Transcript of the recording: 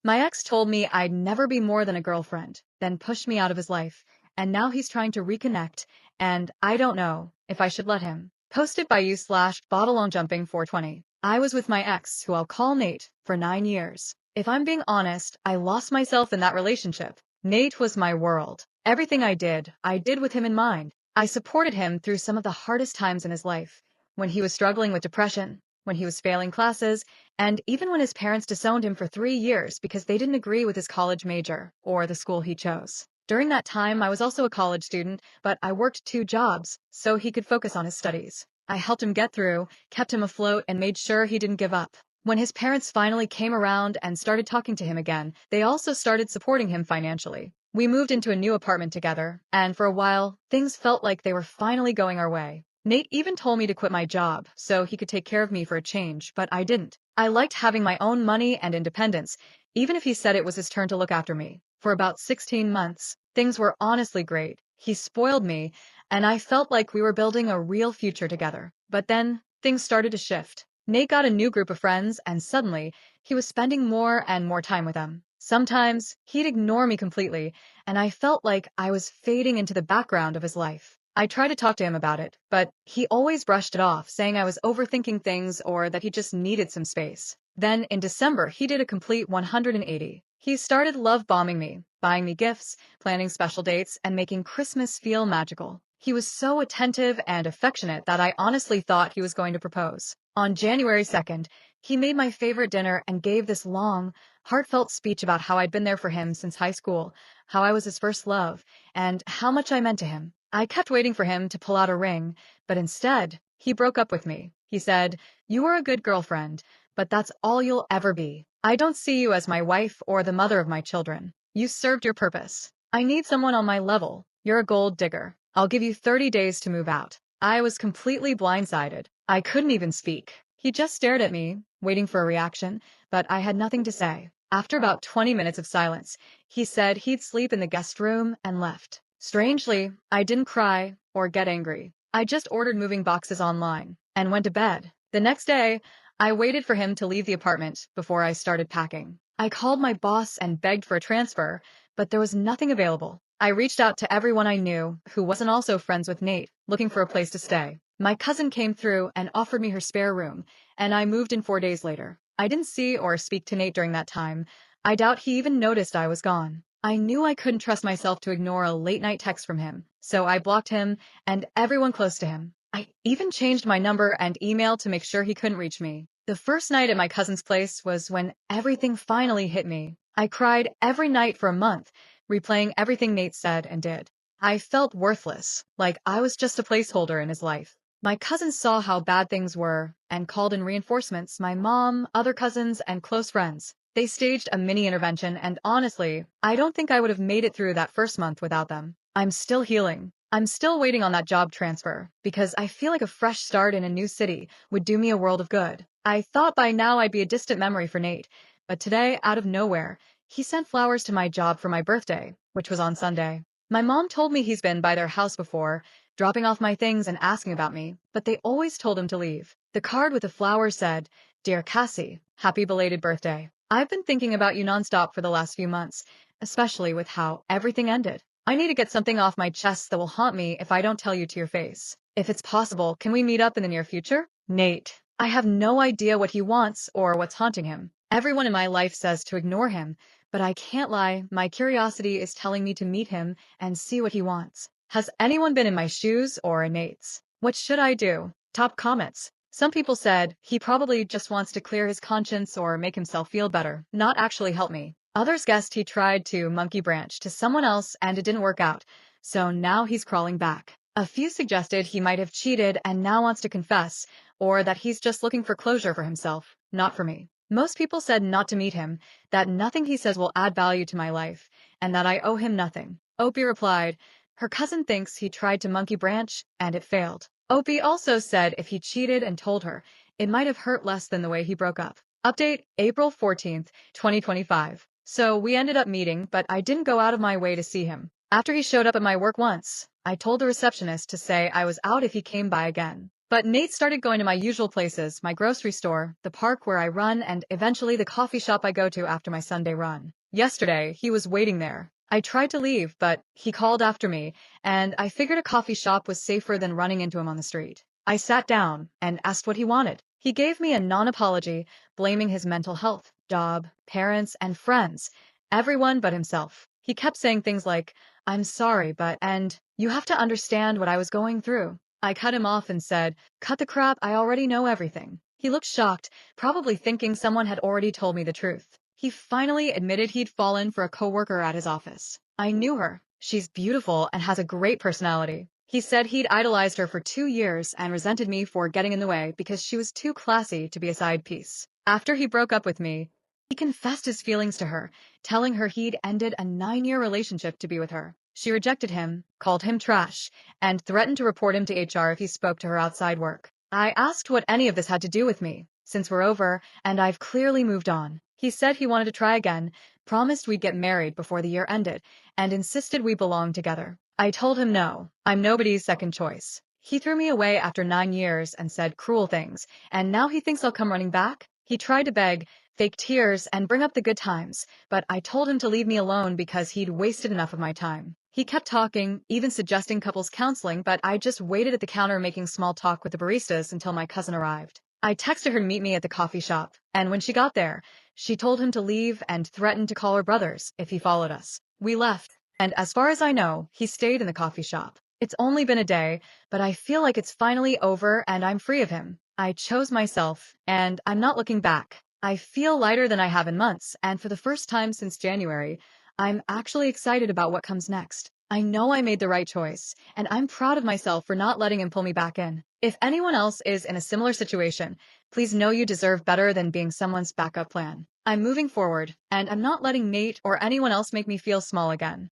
My ex told me I'd never be more than a girlfriend, then pushed me out of his life, and now he's trying to reconnect, and I don't know if I should let him. Posted by you slash bottleonjumping 420. I was with my ex, who I'll call Nate, for 9 years. If I'm being honest, I lost myself in that relationship. Nate was my world. Everything I did with him in mind. I supported him through some of the hardest times in his life. When he was struggling with depression, when he was failing classes, and even when his parents disowned him for 3 years because they didn't agree with his college major or the school he chose. During that time, I was also a college student, but I worked 2 jobs so he could focus on his studies. I helped him get through, kept him afloat, and made sure he didn't give up. When his parents finally came around and started talking to him again, they also started supporting him financially. We moved into a new apartment together, and for a while, things felt like they were finally going our way. Nate even told me to quit my job so he could take care of me for a change, but I didn't. I liked having my own money and independence, even if he said it was his turn to look after me. For about 16 months, things were honestly great. He spoiled me, and I felt like we were building a real future together. But then, things started to shift. Nate got a new group of friends, and suddenly, he was spending more and more time with them. Sometimes, he'd ignore me completely, and I felt like I was fading into the background of his life. I tried to talk to him about it, but he always brushed it off, saying I was overthinking things or that he just needed some space. Then, in December, he did a complete 180. He started love bombing me, buying me gifts, planning special dates, and making Christmas feel magical. He was so attentive and affectionate that I honestly thought he was going to propose. On January 2nd, he made my favorite dinner and gave this long, heartfelt speech about how I'd been there for him since high school, how I was his first love, and how much I meant to him. I kept waiting for him to pull out a ring, but instead, he broke up with me. He said, "You are a good girlfriend, but that's all you'll ever be. I don't see you as my wife or the mother of my children. You served your purpose. I need someone on my level. You're a gold digger. I'll give you 30 days to move out." I was completely blindsided. I couldn't even speak. He just stared at me, waiting for a reaction, but I had nothing to say. After about 20 minutes of silence, he said he'd sleep in the guest room and left. Strangely, I didn't cry or get angry. I just ordered moving boxes online and went to bed. The next day, I waited for him to leave the apartment before I started packing. I called my boss and begged for a transfer, but there was nothing available. I reached out to everyone I knew who wasn't also friends with Nate, looking for a place to stay. My cousin came through and offered me her spare room, and I moved in 4 days later. I didn't see or speak to Nate during that time. I doubt he even noticed I was gone. I knew I couldn't trust myself to ignore a late-night text from him, so I blocked him and everyone close to him. I even changed my number and email to make sure he couldn't reach me. The first night at my cousin's place was when everything finally hit me. I cried every night for a month, replaying everything Nate said and did. I felt worthless, like I was just a placeholder in his life. My cousins saw how bad things were and called in reinforcements: my mom, other cousins, and close friends. They staged a mini intervention, and honestly, I don't think I would have made it through that first month without them. I'm still healing. I'm still waiting on that job transfer, because I feel like a fresh start in a new city would do me a world of good. I thought by now I'd be a distant memory for Nate, but today, out of nowhere, he sent flowers to my job for my birthday, which was on Sunday. My mom told me he's been by their house before, dropping off my things and asking about me, but they always told him to leave. The card with the flowers said, "Dear Cassie, happy belated birthday. I've been thinking about you nonstop for the last few months, especially with how everything ended. I need to get something off my chest that will haunt me if I don't tell you to your face. If it's possible, can we meet up in the near future? Nate." I have no idea what he wants or what's haunting him. Everyone in my life says to ignore him, but I can't lie, my curiosity is telling me to meet him and see what he wants. Has anyone been in my shoes or in Nate's? What should I do? Top comments. Some people said he probably just wants to clear his conscience or make himself feel better, not actually help me. Others guessed he tried to monkey branch to someone else and it didn't work out, so now he's crawling back. A few suggested he might have cheated and now wants to confess, or that he's just looking for closure for himself, not for me. Most people said not to meet him, that nothing he says will add value to my life, and that I owe him nothing. Opie replied, her cousin thinks he tried to monkey branch, and it failed. Opie also said if he cheated and told her, it might have hurt less than the way he broke up. Update, April 14th, 2025. So we ended up meeting, but I didn't go out of my way to see him. After he showed up at my work once, I told the receptionist to say I was out if he came by again. But Nate started going to my usual places, my grocery store, the park where I run, and eventually the coffee shop I go to after my Sunday run. Yesterday, he was waiting there. I tried to leave, but he called after me, and I figured a coffee shop was safer than running into him on the street. I sat down and asked what he wanted. He gave me a non-apology, blaming his mental health, job, parents, and friends, everyone but himself. He kept saying things like, "I'm sorry, but," and "you have to understand what I was going through." I cut him off and said, "Cut the crap, I already know everything." He looked shocked, probably thinking someone had already told me the truth. He finally admitted he'd fallen for a coworker at his office. I knew her. She's beautiful and has a great personality. He said he'd idolized her for 2 years and resented me for getting in the way because she was too classy to be a side piece. After he broke up with me, he confessed his feelings to her, telling her he'd ended a 9-year relationship to be with her. She rejected him, called him trash, and threatened to report him to HR if he spoke to her outside work. I asked what any of this had to do with me, since we're over, and I've clearly moved on. He said he wanted to try again, promised we'd get married before the year ended, and insisted we belong together. I told him no, I'm nobody's second choice. He threw me away after 9 years and said cruel things, and now he thinks I'll come running back? He tried to beg, fake tears, and bring up the good times, but I told him to leave me alone because he'd wasted enough of my time. He kept talking, even suggesting couples counseling, but I just waited at the counter making small talk with the baristas until my cousin arrived. I texted her to meet me at the coffee shop, and when she got there, she told him to leave and threatened to call her brothers if he followed us. We left, and as far as I know, he stayed in the coffee shop. It's only been a day, but I feel like it's finally over and I'm free of him. I chose myself, and I'm not looking back. I feel lighter than I have in months, and for the first time since January, I'm actually excited about what comes next. I know I made the right choice, and I'm proud of myself for not letting him pull me back in. If anyone else is in a similar situation, please know you deserve better than being someone's backup plan. I'm moving forward, and I'm not letting Nate or anyone else make me feel small again.